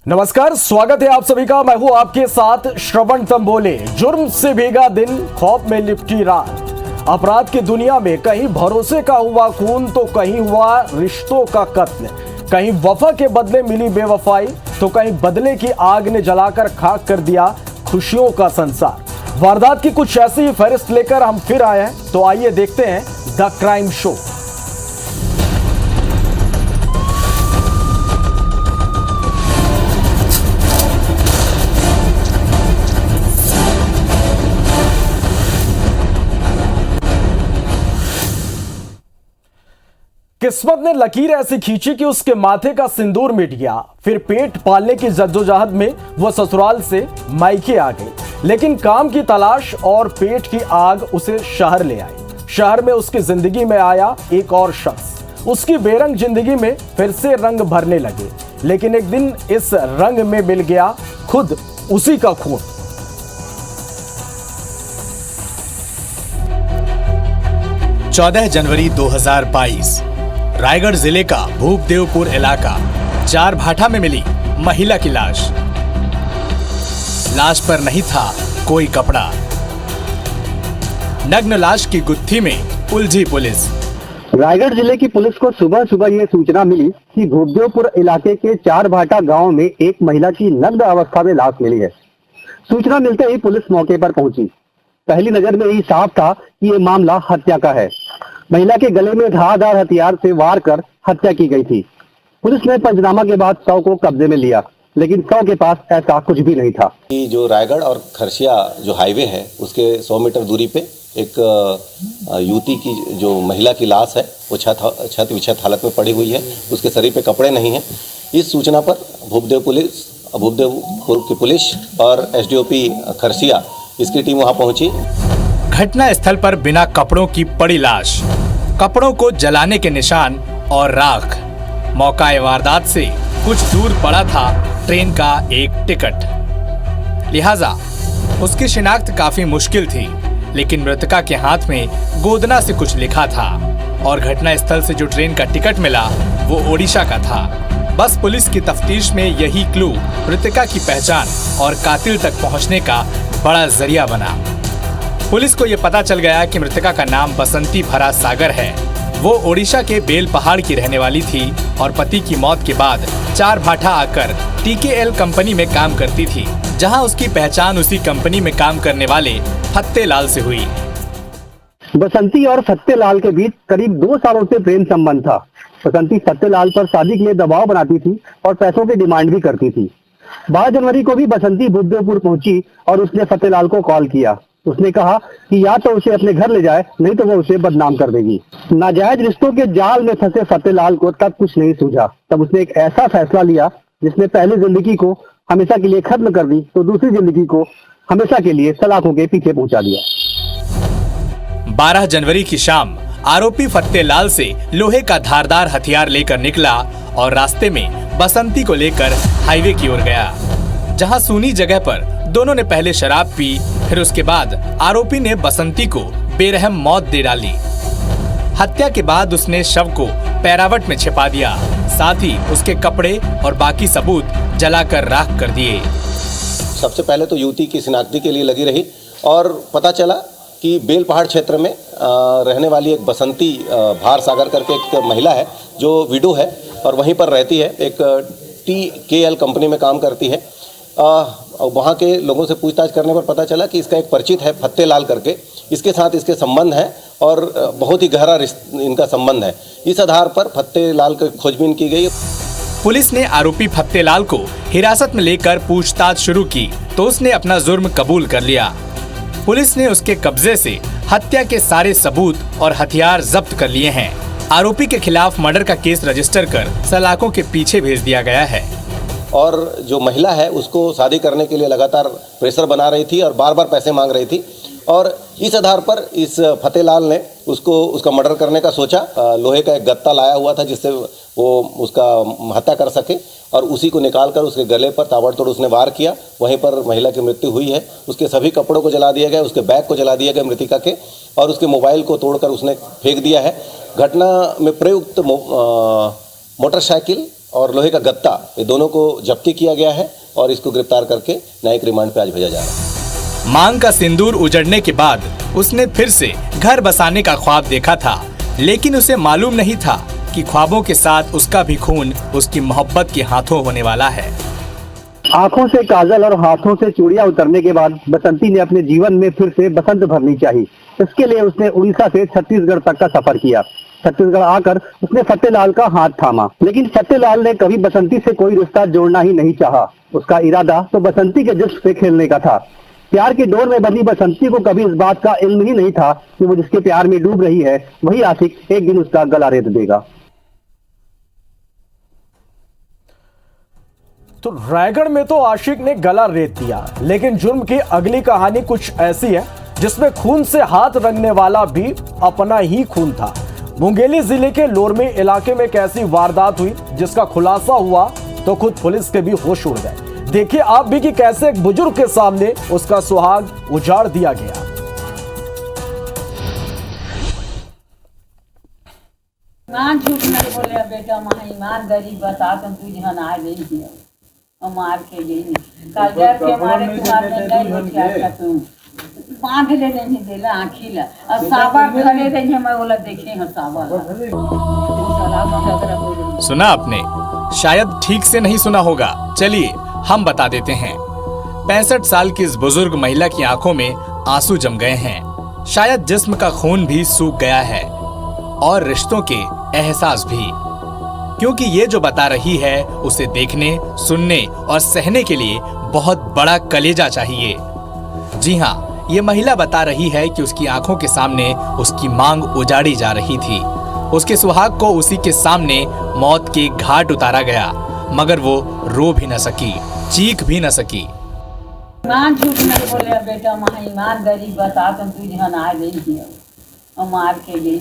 नमस्कार, स्वागत है आप सभी का। मैं हूं आपके साथ श्रवण तंबोले। जुर्म से भीगा दिन, खौफ में लिपटी रात। अपराध की दुनिया में कहीं भरोसे का हुआ खून तो कहीं हुआ रिश्तों का कत्ल। कहीं वफा के बदले मिली बेवफाई तो कहीं बदले की आग ने जलाकर खाक कर दिया खुशियों का संसार। वारदात की कुछ ऐसी ही फहरिस्त लेकर हम फिर आए हैं, तो आइए देखते हैं द क्राइम शो। किस्मत ने लकीर ऐसी खींची कि उसके माथे का सिंदूर मिट गया। फिर पेट पालने की जद्दोजहद में वो ससुराल से मायके आ गई, लेकिन काम की तलाश और पेट की आग उसे शहर ले आई। शहर में उसकी जिंदगी में आया एक और शख्स। उसकी बेरंग जिंदगी में फिर से रंग भरने लगे, लेकिन एक दिन इस रंग में मिल गया खुद उसी का खून। जनवरी 2022 रायगढ़ जिले का भूपदेवपुर इलाका चार भाठा में मिली महिला की लाश। लाश पर नहीं था कोई कपड़ा। नग्न लाश की गुत्थी में उलझी पुलिस। रायगढ़ जिले की पुलिस को सुबह सुबह यह सूचना मिली कि भूपदेवपुर इलाके के चार भाठा गांव में एक महिला की नग्न अवस्था में लाश मिली है। सूचना मिलते ही पुलिस मौके पर पहुंची। पहली नजर में ही साफ था कि यह मामला हत्या का है। महिला के गले में धारदार हथियार से वार कर हत्या की गई थी। पुलिस ने पंचनामा के बाद शव को कब्जे में लिया, लेकिन शव के पास ऐसा कुछ भी नहीं था। जो रायगढ़ और खरसिया जो हाईवे है उसके 100 मीटर दूरी पे एक युवती की जो महिला की लाश है वो छत विक्षत हालत में पड़ी हुई है। उसके शरीर पे कपड़े नहीं हैं। इस सूचना पर भूपदेवपुर की पुलिस और एसडीओपी खरसिया इसकी टीम वहां पहुंची। घटना स्थल पर बिना कपड़ों की पड़ी लाश, कपड़ों को जलाने के निशान और राख। मौका वारदात से कुछ दूर पड़ा था ट्रेन का एक टिकट, लिहाजा उसकी शिनाख्त काफी मुश्किल थी। लेकिन मृतका के हाथ में गोदना से कुछ लिखा था और घटना स्थल से जो ट्रेन का टिकट मिला वो ओडिशा का था। बस पुलिस की तफ्तीश में यही क्लू मृतका की पहचान और कातिल तक पहुंचने का बड़ा जरिया बना। पुलिस को यह पता चल गया कि मृतका का नाम बसंती भरा सागर है। वो ओडिशा के बेल पहाड़ की रहने वाली थी और पति की मौत के बाद चार भाठा आकर TKL कंपनी में काम करती थी, जहां उसकी पहचान उसी कंपनी में काम करने वाले फत्तेलाल से हुई। बसंती और फत्तेलाल के बीच करीब 2 सालों से प्रेम संबंध था। बसंती फत्तेलाल पर शादी के लिए दबाव बनाती थी और पैसों की डिमांड भी करती थी। 12 जनवरी को भी बसंती भूपदेवपुर पहुंची और उसने फत्तेलाल को कॉल किया। उसने कहा कि या तो उसे अपने घर ले जाए, नहीं तो वो उसे बदनाम कर देगी। नाजायज रिश्तों के जाल में फंसे फत्तेलाल को तब कुछ नहीं सूझा। तब उसने एक ऐसा फैसला लिया जिसने पहली जिंदगी को हमेशा के लिए खत्म कर दी, तो दूसरी जिंदगी को हमेशा के लिए सलाखों के पीछे पहुंचा दिया। 12 जनवरी की शाम आरोपी फत्तेलाल से लोहे का धारदार हथियार लेकर निकला और रास्ते में बसंती को लेकर हाईवे की ओर गया, जहां सूनी जगह पर दोनों ने पहले शराब पी। फिर उसके बाद आरोपी ने बसंती को बेरहम मौत दे डाली। हत्या के बाद उसने शव को पैरावट में छिपा दिया, साथ ही उसके कपड़े और बाकी सबूत जलाकर राख कर दिए। सबसे पहले तो युवती की शिनाख्ती के लिए लगी रही और पता चला कि बेल पहाड़ क्षेत्र में रहने वाली एक बसंती भार सागर करके एक महिला है जो विडो है और वहीं पर रहती है। एक TKL कंपनी में काम करती है। वहाँ के लोगों से पूछताछ करने पर पता चला कि इसका एक परिचित है फत्तेलाल करके, इसके साथ इसके संबंध है और बहुत ही गहरा इनका संबंध है। इस आधार पर फत्तेलाल की खोजबीन की गई। पुलिस ने आरोपी फत्तेलाल को हिरासत में लेकर पूछताछ शुरू की तो उसने अपना जुर्म कबूल कर लिया। पुलिस ने उसके कब्जे से हत्या के सारे सबूत और हथियार जब्त कर लिए हैं। आरोपी के खिलाफ मर्डर का केस रजिस्टर कर सलाखों के पीछे भेज दिया गया है। और जो महिला है उसको शादी करने के लिए लगातार प्रेशर बना रही थी और बार बार पैसे मांग रही थी और इस आधार पर इस फतेलाल ने उसका मर्डर करने का सोचा। लोहे का एक गत्ता लाया हुआ था जिससे वो उसका हत्या कर सके और उसी को निकालकर उसके गले पर ताबड़तोड़ उसने वार किया। वहीं पर महिला की मृत्यु हुई है। उसके सभी कपड़ों को जला दिया गया, उसके बैग को जला दिया गया मृतिका के, और उसके मोबाइल को तोड़कर उसने फेंक दिया है। घटना में प्रयुक्त मोटरसाइकिल और लोहे का गत्ता, ये दोनों को जब्ती किया गया है और इसको गिरफ्तार करके न्यायिक रिमांड पे आज भेजा जा रहा है। मांग का सिंदूर उजड़ने के बाद उसने फिर से घर बसाने का ख्वाब देखा था, लेकिन उसे मालूम नहीं था कि ख्वाबों के साथ उसका भी खून उसकी मोहब्बत के हाथों होने वाला है। आंखों से काजल और हाथों से चूड़ियां उतरने के बाद बसंती ने अपने जीवन में फिर से बसंत भरनी चाहिए। इसके लिए उसने उड़ीसा से छत्तीसगढ़ तक का सफर किया। छत्तीसगढ़ आकर उसने फतेहलाल का हाथ थामा, लेकिन फतेहलाल ने कभी बसंती से कोई रिश्ता जोड़ना ही नहीं चाहा। उसका इरादा तो बसंती के जिस्म से खेलने का था। प्यार की डोर में बंधी बसंती को कभी इस बात का इल्म ही नहीं था कि वो जिसके प्यार में डूब रही है वही आशिक एक दिन उसका गला रेत देगा। तो रायगढ़ में तो आशिक ने गला रेत दिया, लेकिन जुर्म की अगली कहानी कुछ ऐसी है जिसमें खून से हाथ रंगने वाला भी अपना ही खून था। मुंगेली जिले के लोरमी इलाके में एक ऐसी वारदात हुई जिसका खुलासा हुआ तो खुद पुलिस के भी होश उड़ गए। देखिए आप भी कि कैसे एक बुजुर्ग के सामने उसका सुहाग उजाड़ दिया गया। मां झूठ नहीं बोले बेटा, मां ईमान गरीब बता तुम तुझे आ गई थी और मार के गई काजर के मारे तुम्हारे नहीं हो क्या कर तुम बांध ले नहीं देला आंखी ला और सावा खड़े रहे मैं बोला देखे हैं सावा। सुना आपने? शायद ठीक से नहीं सुना होगा, चलिए हम बता देते हैं। 65 साल की इस बुजुर्ग महिला की आंखों में आंसू जम गए हैं। शायद जिस्म का खून भी सूख गया है और रिश्तों के एहसास भी, क्योंकि ये जो बता रही है उसे देखने, सुनने और सहने के लिए बहुत बड़ा कलेजा चाहिए। जी हाँ, ये महिला बता रही है कि उसकी आंखों के सामने उसकी मांग उजाड़ी जा रही थी। उसके सुहाग को उसी के सामने मौत के घाट उतारा गया, मगर वो रो भी न सकी, चीख भी न सकी। मां झूठ नहीं बोले बेटा, मां ईमान गरीब बता तुम तुझे आ गई थी और मार के गई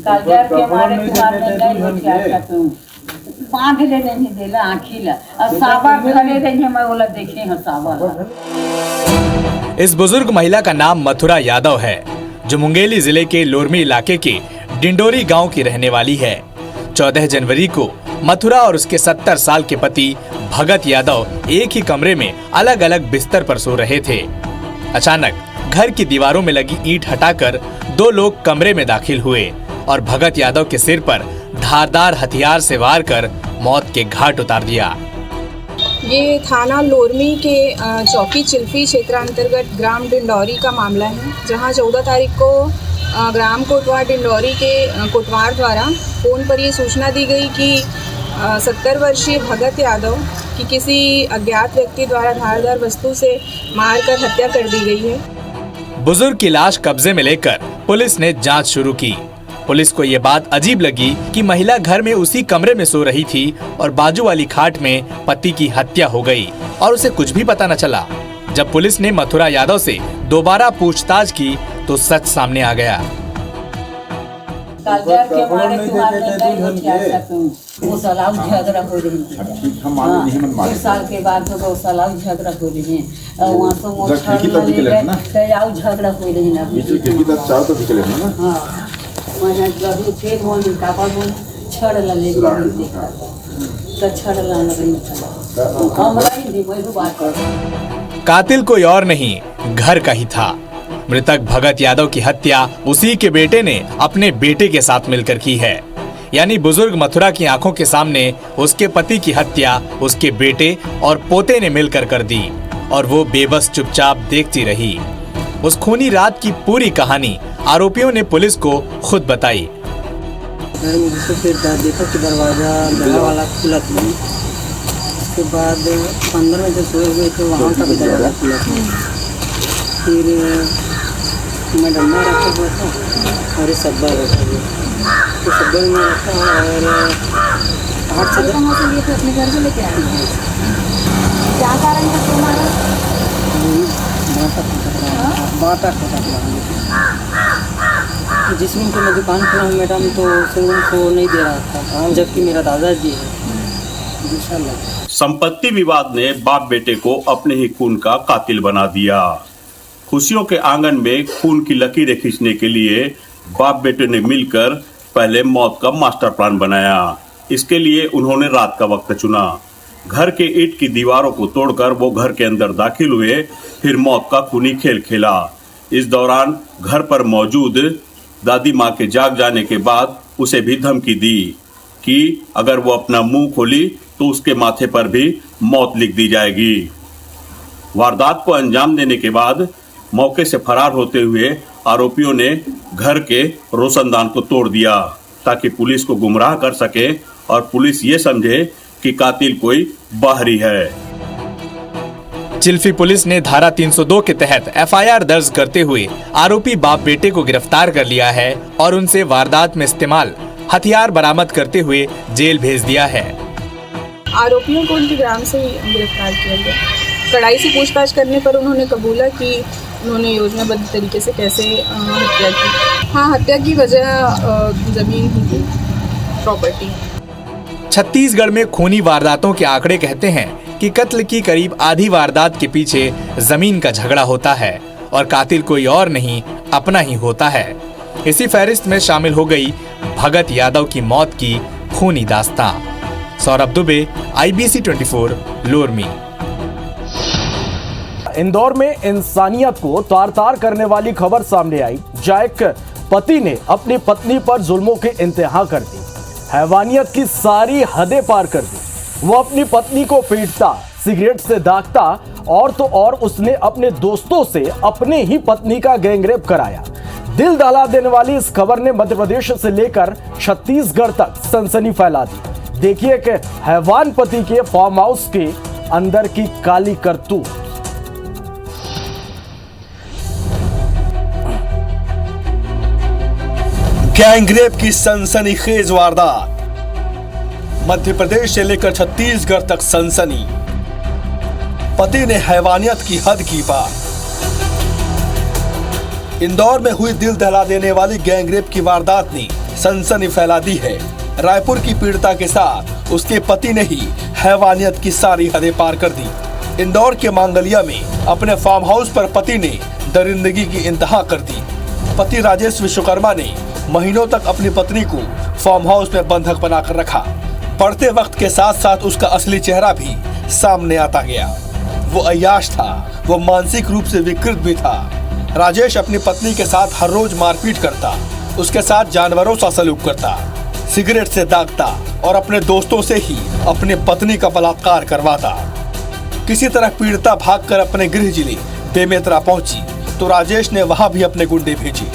काजर के मारे तुम्हारे नहीं हो क्या कर तुम बांध ले नहीं देला आंखी ला और सावा खड़े रहे मैं बोला देखे हैं सावा। इस बुजुर्ग महिला का नाम मथुरा यादव है, जो मुंगेली जिले के लोरमी इलाके के डिंडोरी गांव की रहने वाली है। 14 जनवरी को मथुरा और उसके 70 साल के पति भगत यादव एक ही कमरे में अलग अलग बिस्तर पर सो रहे थे। अचानक घर की दीवारों में लगी ईंट हटाकर 2 लोग कमरे में दाखिल हुए और भगत यादव के सिर पर धारदार हथियार से वार कर मौत के घाट उतार दिया। ये थाना लोरमी के चौकी चिल्फी क्षेत्र अंतर्गत ग्राम डिंडौरी का मामला है, जहां 14 तारीख को ग्राम कोटवार डिंडौरी के कोटवार द्वारा फोन पर ये सूचना दी गई कि 70 वर्षीय भगत यादव की किसी अज्ञात व्यक्ति द्वारा धारदार वस्तु से मारकर हत्या कर दी गई है। बुजुर्ग की लाश कब्जे में लेकर पुलिस ने जांच शुरू की। पुलिस को ये बात अजीब लगी कि महिला घर में उसी कमरे में सो रही थी और बाजू वाली खाट में पति की हत्या हो गई और उसे कुछ भी पता न चला। जब पुलिस ने मथुरा यादव से दोबारा पूछताछ की तो सच सामने आ गया। काजर के मारे तुम्हारे नहीं हो क्या कर तुम वो सलाह झगड़ा हो रही है। 2 साल के बाद तो वो सलाह झगड़ा हो रही है और वहाँ तो वो छड़ ले गए तो झगड़ा हो रही है ना। हाँ मैंने जब फिर वो निकाल वो छड़ ले तो छड़ लगी हम रही वही बात कर। कातिल कोई और नहीं, घर का ही था। मृतक भगत यादव की हत्या उसी के बेटे ने अपने बेटे के साथ मिलकर की है। यानी बुजुर्ग मथुरा की आंखों के सामने उसके पति की हत्या उसके बेटे और पोते ने मिलकर कर दी और वो बेबस चुपचाप देखती रही। उस खूनी रात की पूरी कहानी आरोपियों ने पुलिस को खुद बताई। देखा कि दरवाजा दरवाजा वाला खुला था। उसके बाद अंदर में जो सोए हुए थे वहाँ का भी दरवाजा खुला था। फिर मैं डंडा रखा हुआ था और ये सब्बा रखा हुआ, तो सब्बा में रखा और हाथ से अपने घर से लेके आए। क्या कारण था तुम्हारा? बाटा जिसमें तो मैं दुकान खोला हूँ मैडम, तो उनको नहीं दे रहा था, जबकि मेरा दादाजी है। इंशाल्लाह संपत्ति विवाद ने बाप बेटे को अपने ही खून का कातिल बना दिया। खुशियों के आंगन में खून की लकीरें खींचने के लिए बाप बेटे ने मिलकर पहले मौत का मास्टर प्लान बनाया। इसके लिए उन्होंने रात का वक्त चुना। घर के ईंट की दीवारों को तोड़कर वो घर के अंदर दाखिल हुए, फिर मौत का खूनी खेल खेला। इस दौरान घर पर मौजूद दादी माँ के जाग जाने के बाद उसे भी धमकी दी कि अगर वो अपना मुंह खोली तो उसके माथे पर भी मौत लिख दी जाएगी। वारदात को अंजाम देने के बाद मौके से फरार होते हुए आरोपियों ने घर के रोशनदान को तोड़ दिया ताकि पुलिस को गुमराह कर सके और पुलिस ये समझे कि कातिल कोई बाहरी है। चिल्फी पुलिस ने धारा 302 के तहत एफआईआर दर्ज करते हुए आरोपी बाप बेटे को गिरफ्तार कर लिया है और उनसे वारदात में इस्तेमाल हथियार बरामद करते हुए जेल भेज दिया है। आरोपियों को उनके ग्राम से गिरफ्तार किया गया। कड़ाई से पूछताछ करने पर उन्होंने कबूला कि उन्होंने योजनाबद्ध तरीके से कैसे हत्या की। हाँ, हत्या की वजह जमीन ही थी, प्रॉपर्टी। छत्तीसगढ़ में खूनी वारदातों के आंकड़े कहते हैं कि कत्ल की करीब आधी वारदात के पीछे जमीन का झगड़ा होता है और कातिल कोई और नहीं अपना ही होता है। इसी फहरिस्त में शामिल हो गई भगत यादव की मौत की खूनी दास्तां। सौरभ दुबे, IBC 24, लोरमी। इंदौर में इंसानियत को तार तार करने वाली खबर सामने आई, जहां एक पति ने अपनी पत्नी पर जुल्मों की इंतहा कर दी, हैवानियत की सारी हदें पार कर दी। वो अपनी पत्नी को पीटता, सिगरेट से दागता और तो और उसने अपने दोस्तों से अपने ही पत्नी का गैंगरेप कराया। दिल दहला देने वाली इस खबर ने मध्य प्रदेश से लेकर छत्तीसगढ़ तक सनसनी फैला दी। देखिए कि हैवान पति के फार्म हाउस के अंदर की काली करतूत। गैंगरेप की सनसनीखेज वारदात, मध्य प्रदेश से लेकर छत्तीसगढ़ तक सनसनी। पति ने हैवानियत की हद की पार। इंदौर में हुई दिल दहला देने वाली गैंगरेप की वारदात ने सनसनी फैला दी है। रायपुर की पीड़िता के साथ उसके पति ने ही हैवानियत की सारी हदें पार कर दी। इंदौर के मांगलिया में अपने फार्म हाउस पर पति ने दरिंदगी की इंतहा कर दी। पति राजेश विश्वकर्मा ने महीनों तक अपनी पत्नी को फार्म हाउस में बंधक बनाकर रखा। पढ़ते वक्त के साथ साथ उसका असली चेहरा भी सामने आता गया। वो अय्याश था, वो मानसिक रूप से विकृत भी था। राजेश अपनी पत्नी के साथ हर रोज मारपीट करता, उसके साथ जानवरों सा सलूक करता, सिगरेट से दागता और अपने दोस्तों से ही अपनी पत्नी का बलात्कार करवाता। किसी तरह पीड़िता भागकर अपने गृह जिले बेमेतरा पहुंची तो राजेश ने वहां भी अपने गुंडे भेजे।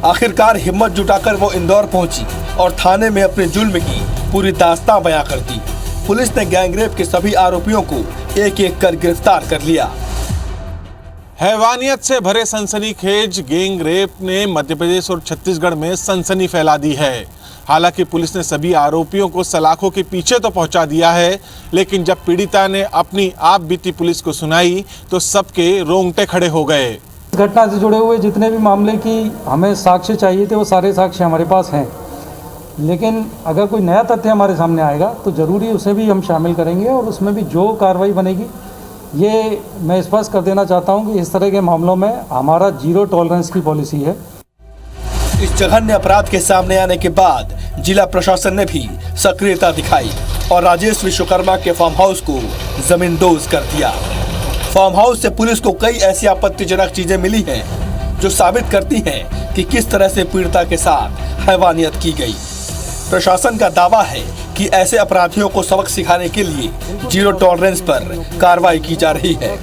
आखिरकार हिम्मत जुटाकर वो इंदौर पहुंची और थाने में अपने जुल्म की पूरी दास्तां बयां कर दी। पुलिस ने गैंगरेप के सभी आरोपियों को एक एक कर गिरफ्तार कर लिया। हैवानियत से भरे सनसनीखेज गैंगरेप ने मध्य प्रदेश और छत्तीसगढ़ में सनसनी फैला दी है। हालांकि पुलिस ने सभी आरोपियों को सलाखों के पीछे तो पहुंचा दिया है, लेकिन जब पीड़िता ने अपनी आप बीती पुलिस को सुनाई तो सबके रोंगटे खड़े हो गए। घटना से जुड़े हुए जितने भी मामले की हमें साक्ष्य चाहिए थे वो सारे साक्ष्य हमारे पास हैं, लेकिन अगर कोई नया तथ्य हमारे सामने आएगा तो ज़रूरी उसे भी हम शामिल करेंगे और उसमें भी जो कार्रवाई बनेगी, ये मैं स्पष्ट कर देना चाहता हूं कि इस तरह के मामलों में हमारा 0 टॉलरेंस की पॉलिसी है। इस जघन्य अपराध के सामने आने के बाद जिला प्रशासन ने भी सक्रियता दिखाई और राजेश विश्वकर्मा के फार्म हाउस को जमींदोज कर दिया। फार्म हाउस से पुलिस को कई ऐसी आपत्तिजनक चीजें मिली हैं जो साबित करती हैं कि किस तरह से पीड़िता के साथ हैवानियत की गई। प्रशासन का दावा है कि ऐसे अपराधियों को सबक सिखाने के लिए 0 टॉलरेंस पर कार्रवाई की जा रही है।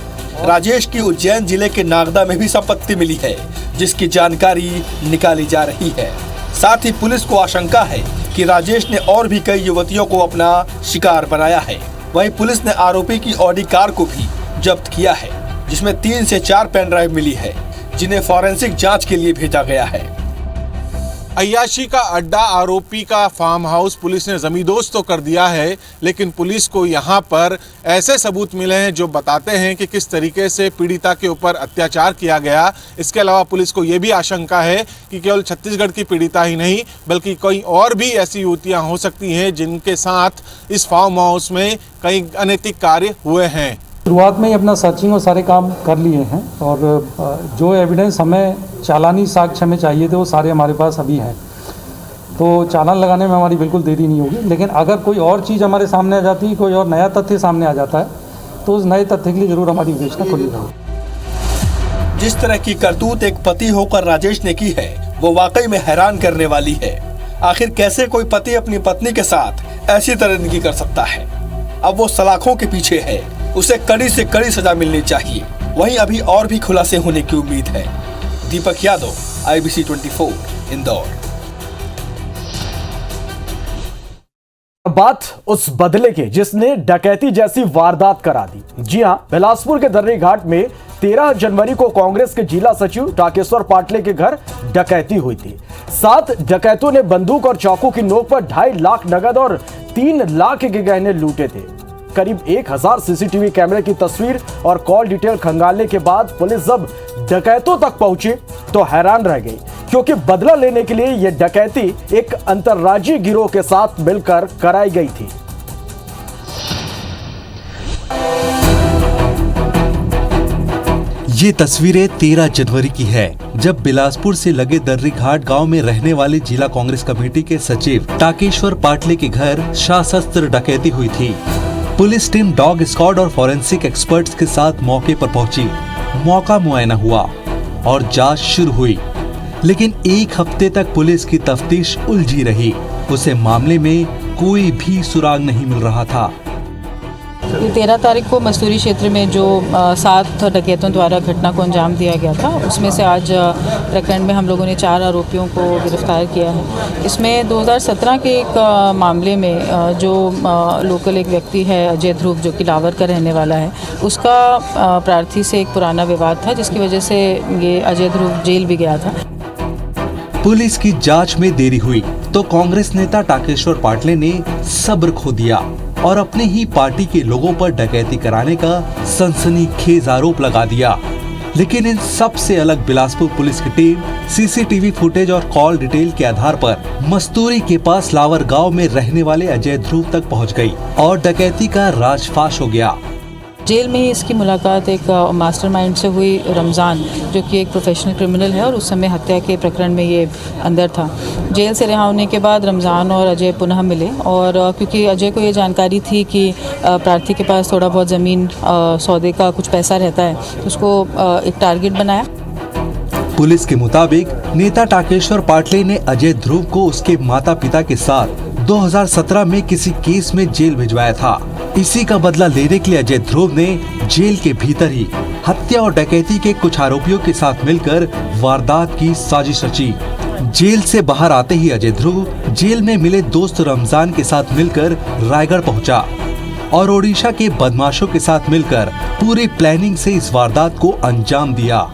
राजेश की उज्जैन जिले के नागदा में भी संपत्ति मिली है, जिसकी जानकारी निकाली जा रही है। साथ ही पुलिस को आशंका है कि राजेश ने और भी कई युवतियों को अपना शिकार बनाया है। वहीं पुलिस ने आरोपी की ऑडी कार को भी जब्त किया है, जिसमें 3 से 4 पेन ड्राइव मिली है, जिन्हें फॉरेंसिक जांच के लिए भेजा गया है। अय्याशी का अड्डा आरोपी का फार्म हाउस पुलिस ने जमींदोज तो कर दिया है, लेकिन पुलिस को यहाँ पर ऐसे सबूत मिले हैं जो बताते हैं कि किस तरीके से पीड़िता के ऊपर अत्याचार किया गया। इसके अलावा पुलिस को ये भी आशंका है कि केवल छत्तीसगढ़ की पीड़िता ही नहीं बल्कि कोई और भी ऐसी युवतियाँ हो सकती हैं जिनके साथ इस फार्म हाउस में कई अनैतिक कार्य हुए हैं। शुरुआत में ही अपना सर्चिंग और सारे काम कर लिए हैं और जो एविडेंस हमें चालानी साक्ष्य में चाहिए थे वो सारे हमारे पास अभी हैं। तो चालान लगाने में हमारी बिल्कुल देरी नहीं होगी। लेकिन अगर कोई और चीज़ हमारे सामने आ जाती है, कोई और नया तथ्य सामने आ जाता है, तो उस नए तथ्य के लिए ज़रूर हमारी विवेचना खुली रहेगी। जिस तरह की करतूत एक पति होकर राजेश ने की है वो वाकई में हैरान करने वाली है। आखिर कैसे कोई पति अपनी पत्नी के साथ ऐसी दरिंदगी कर सकता है। अब वो सलाखों के पीछे है, उसे कड़ी से कड़ी सजा मिलनी चाहिए। वहीं अभी और भी खुलासे होने की उम्मीद है। दीपक यादव, IBC 24, इंदौर। बात उस बदले की जिसने डकैती जैसी वारदात करा दी। जी हां, बिलासपुर के दर्री घाट में 13 जनवरी को कांग्रेस के जिला सचिव टाकेश्वर पाटले के घर डकैती हुई थी। 7 डकैतों ने बंदूक और चाकू की नोक पर 2.5 लाख नगद और 3 लाख के गहने लूटे थे। करीब 1000 सीसीटीवी कैमरे की तस्वीर और कॉल डिटेल खंगालने के बाद पुलिस जब डकैतों तक पहुंची तो हैरान रह गई, क्योंकि बदला लेने के लिए यह डकैती एक अंतर्राज्यीय गिरोह के साथ मिलकर कराई गई थी। ये तस्वीरें 13 जनवरी की है, जब बिलासपुर से लगे दर्री घाट गांव में रहने वाले जिला कांग्रेस कमेटी के सचिव टाकेश्वर पाटले के घर सशस्त्र डकैती हुई थी। पुलिस टीम डॉग स्क्वाड और फॉरेंसिक एक्सपर्ट्स के साथ मौके पर पहुंची। मौका मुआयना हुआ और जांच शुरू हुई, लेकिन एक हफ्ते तक पुलिस की तफ्तीश उलझी रही। उसे मामले में कोई भी सुराग नहीं मिल रहा था। 13 तारीख को मस्तूरी क्षेत्र में जो 7 डकैतों द्वारा घटना को अंजाम दिया गया था, उसमें से आज प्रकरण में हम लोगों ने 4 आरोपियों को गिरफ्तार किया है। इसमें 2017 के एक मामले में जो लोकल एक व्यक्ति है अजय ध्रुव, जो कि लावर का रहने वाला है, उसका प्रार्थी से एक पुराना विवाद था, जिसकी वजह से ये अजय ध्रुव जेल भी गया था। पुलिस की जांच में देरी हुई तो कांग्रेस नेता टाकेश्वर पाटले ने सब्र खो दिया और अपने ही पार्टी के लोगों पर डकैती कराने का सनसनीखेज आरोप लगा दिया। लेकिन इन सब से अलग बिलासपुर पुलिस की टीम सीसीटीवी फुटेज और कॉल डिटेल के आधार पर मस्तूरी के पास लावर गांव में रहने वाले अजय ध्रुव तक पहुंच गई और डकैती का राजफाश हो गया। जेल में ही इसकी मुलाकात एक मास्टरमाइंड से हुई, रमज़ान, जो कि एक प्रोफेशनल क्रिमिनल है और उस समय हत्या के प्रकरण में ये अंदर था। जेल से रिहा होने के बाद रमज़ान और अजय पुनः मिले और क्योंकि अजय को ये जानकारी थी कि प्रार्थी के पास थोड़ा बहुत ज़मीन सौदे का कुछ पैसा रहता है, तो उसको एक टारगेट बनाया। पुलिस के मुताबिक नेता टाकेश्वर पाटले ने अजय ध्रुव को उसके माता पिता के साथ 2017 में किसी केस में जेल भिजवाया था। इसी का बदला लेने के लिए अजय ध्रुव ने जेल के भीतर ही हत्या और डकैती के कुछ आरोपियों के साथ मिलकर वारदात की साजिश रची। जेल से बाहर आते ही अजय ध्रुव जेल में मिले दोस्त रमजान के साथ मिलकर रायगढ़ पहुंचा और ओडिशा के बदमाशों के साथ मिलकर पूरी प्लानिंग से इस वारदात को अंजाम दिया।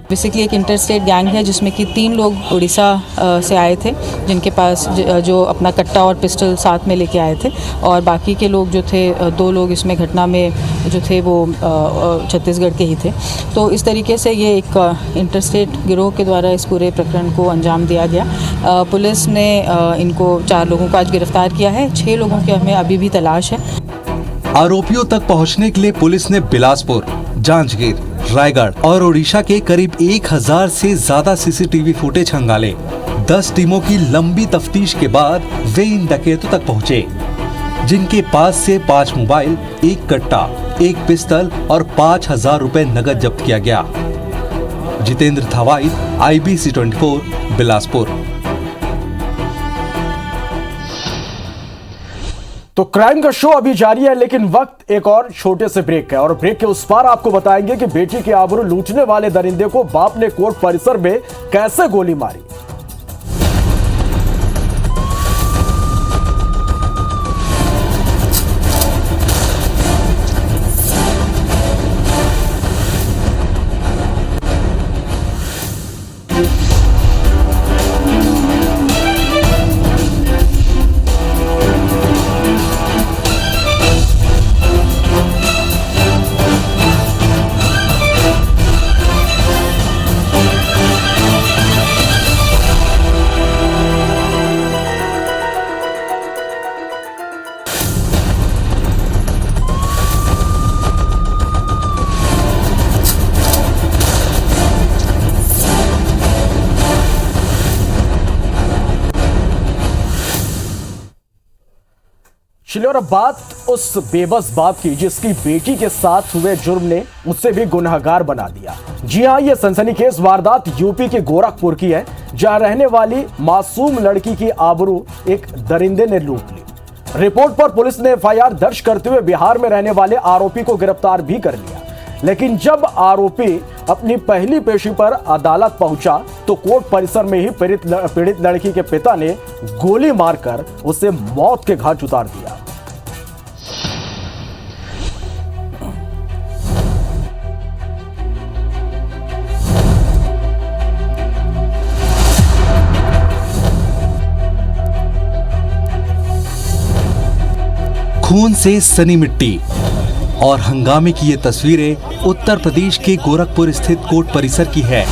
बेसिकली एक इंटरस्टेट गैंग है जिसमें कि 3 लोग उड़ीसा से आए थे, जिनके पास जो अपना कट्टा और पिस्टल साथ में लेके आए थे, और बाकी के लोग जो थे 2 लोग इसमें घटना में जो थे वो छत्तीसगढ़ के ही थे। तो इस तरीके से ये एक इंटरस्टेट गिरोह के द्वारा इस पूरे प्रकरण को अंजाम दिया गया। पुलिस ने इनको 4 लोगों को आज गिरफ्तार किया है। 6 लोगों की हमें अभी भी तलाश है। आरोपियों तक पहुंचने के लिए पुलिस ने बिलासपुर, जांजगीर, रायगढ़ और ओडिशा के करीब 1000 से ज्यादा सीसीटीवी फुटेज खंगाले। 10 टीमों की लंबी तफ्तीश के बाद वे इन डकैतों तक पहुंचे, जिनके पास से 5 मोबाइल, 1 कट्टा, 1 पिस्तल और 5000 रुपए नगद जब्त किया गया। जितेंद्र थवाई, IBC 24, बिलासपुर। तो क्राइम का शो अभी जारी है, लेकिन वक्त एक और छोटे से ब्रेक का है और ब्रेक के उस पार आपको बताएंगे कि बेटी के आबरू लूटने वाले दरिंदे को बाप ने कोर्ट परिसर में कैसे गोली मारी। चलिए और अब बात उस बेबस बाप की जिसकी बेटी के साथ हुए जुर्म ने उससे भी गुनहगार बना दिया। जी हां, ये सनसनीखेज वारदात यूपी के गोरखपुर की है, जहां रहने वाली मासूम लड़की की आबरू एक दरिंदे ने लूट ली। रिपोर्ट पर पुलिस ने एफआईआर दर्ज करते हुए बिहार में रहने वाले आरोपी को गिरफ्तार भी कर लिया। लेकिन जब आरोपी अपनी पहली पेशी पर अदालत पहुंचा तो कोर्ट परिसर में ही पीड़ित लड़की के पिता ने गोली मारकर उसे मौत के घाट उतार दिया। खून से सनी मिट्टी और हंगामे की ये तस्वीरें उत्तर प्रदेश के गोरखपुर स्थित कोर्ट परिसर की है,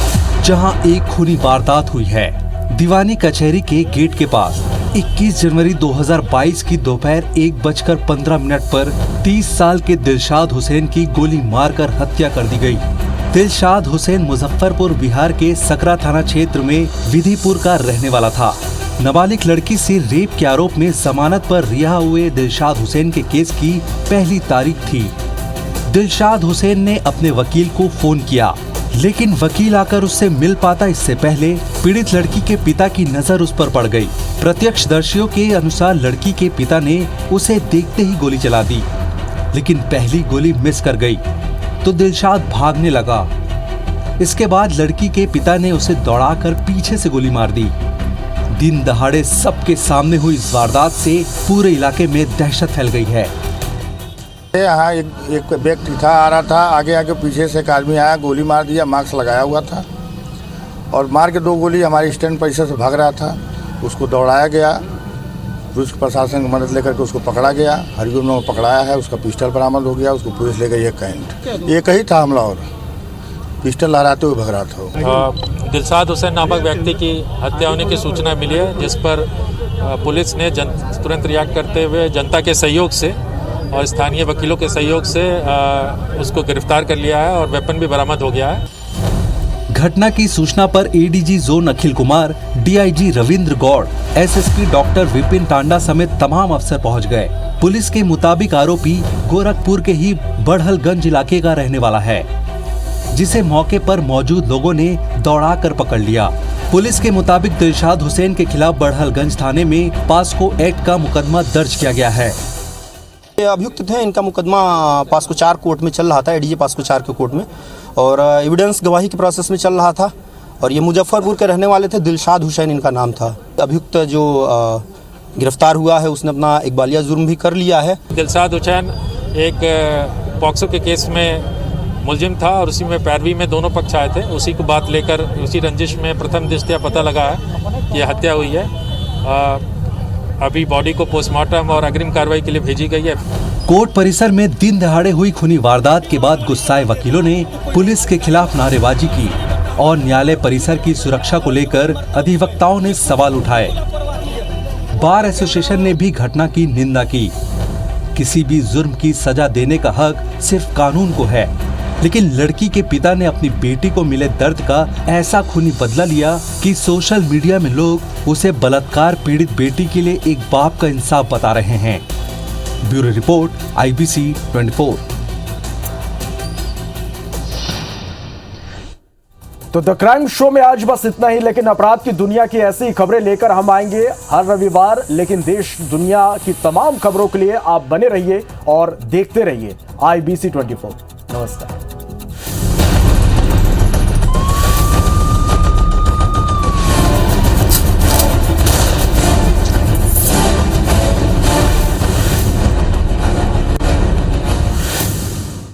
जहां एक खूनी वारदात हुई है। दीवानी कचहरी के गेट के पास 21 जनवरी 2022 की दोपहर 1:15 पर 30 साल के दिलशाद हुसैन की गोली मारकर हत्या कर दी गई। दिलशाद हुसैन मुजफ्फरपुर बिहार के सकरा थाना क्षेत्र में विधिपुर का रहने वाला था। नाबालिग लड़की से रेप के आरोप में जमानत पर रिहा हुए दिलशाद हुसैन के केस की पहली तारीख थी। दिलशाद हुसैन ने अपने वकील को फोन किया, लेकिन वकील आकर उससे मिल पाता इससे पहले पीड़ित लड़की के पिता की नजर उस पर पड़ गई। प्रत्यक्षदर्शियों के अनुसार लड़की के पिता ने उसे देखते ही गोली चला दी, लेकिन पहली गोली मिस कर गई तो दिलशाद भागने लगा। इसके बाद लड़की के पिता ने उसे दौड़ाकर पीछे से गोली मार दी। दिन दहाड़े सबके सामने हुई इस वारदात से पूरे इलाके में दहशत फैल गई है। यहाँ एक व्यक्ति था, आ रहा था, आगे पीछे से एक आदमी आया, गोली मार दिया, मास्क लगाया हुआ था और मार के 2 गोली हमारे स्टैंड परिसर से भाग रहा था। उसको दौड़ाया गया, पुलिस प्रशासन की मदद लेकर के उसको पकड़ा गया। हरिओम में पकड़ाया है, उसका पिस्टल बरामद हो गया। उसको पुलिस ले गई 1 कैंट। एक ही था हमला और पिस्टल लहराते हुए भग रहा था। दिलशाद हुसैन नामक व्यक्ति की हत्या होने की सूचना मिली है, जिस पर पुलिस ने तुरंत रिएक्ट करते हुए जनता के सहयोग से और स्थानीय वकीलों के सहयोग से उसको गिरफ्तार कर लिया है और वेपन भी बरामद हो गया है। घटना की सूचना पर ADG zone Akhil Kumar, DIG Ravindra Gaur, SSP doctor Vipin Tanda समेत तमाम अफसर पहुंच गए। पुलिस के मुताबिक आरोपी गोरखपुर के ही बढ़लगंज इलाके का रहने वाला है, जिसे मौके पर मौजूद लोगों ने दौड़ाकर पकड़ लिया। पुलिस के मुताबिक दिलशाद हुसैन के खिलाफ बढ़लगंज थाने में पास्को एक्ट का मुकदमा दर्ज किया गया है। अभियुक्त थे, इनका मुकदमा पास्को 4 कोर्ट में चल रहा था, एडीजे पास्को 4 के कोर्ट में, और एविडेंस गवाही के प्रोसेस में चल रहा था। और ये मुजफ्फरपुर के रहने वाले थे, दिलशाद हुसैन इनका नाम था। अभियुक्त जो गिरफ्तार हुआ है उसने अपना इकबालिया जुर्म भी कर लिया है। दिलशाद हुसैन एक पॉक्सो के केस में मुलजिम था और उसी में पैरवी में दोनों पक्ष आए थे। उसी को बात लेकर उसी रंजिश में प्रथम दृष्टया पता लगा है कि हत्या हुई है। अभी बॉडी को पोस्टमार्टम और अग्रिम कार्रवाई के लिए भेजी गई है। कोर्ट परिसर में दिन दहाड़े हुई खूनी वारदात के बाद गुस्साए वकीलों ने पुलिस के खिलाफ नारेबाजी की और न्यायालय परिसर की सुरक्षा को लेकर अधिवक्ताओं ने सवाल उठाए। बार एसोसिएशन ने भी घटना की निंदा की। किसी भी जुर्म की सजा देने का हक सिर्फ कानून को है, लेकिन लड़की के पिता ने अपनी बेटी को मिले दर्द का ऐसा खूनी बदला लिया कि सोशल मीडिया में लोग उसे बलात्कार पीड़ित बेटी के लिए एक बाप का इंसाफ बता रहे हैं। Bureau report, IBC 24। तो द क्राइम शो में आज बस इतना ही, लेकिन अपराध की दुनिया की ऐसी खबरें लेकर हम आएंगे हर रविवार। लेकिन देश दुनिया की तमाम खबरों के लिए आप बने रहिए और देखते रहिए IBC 24। नमस्कार।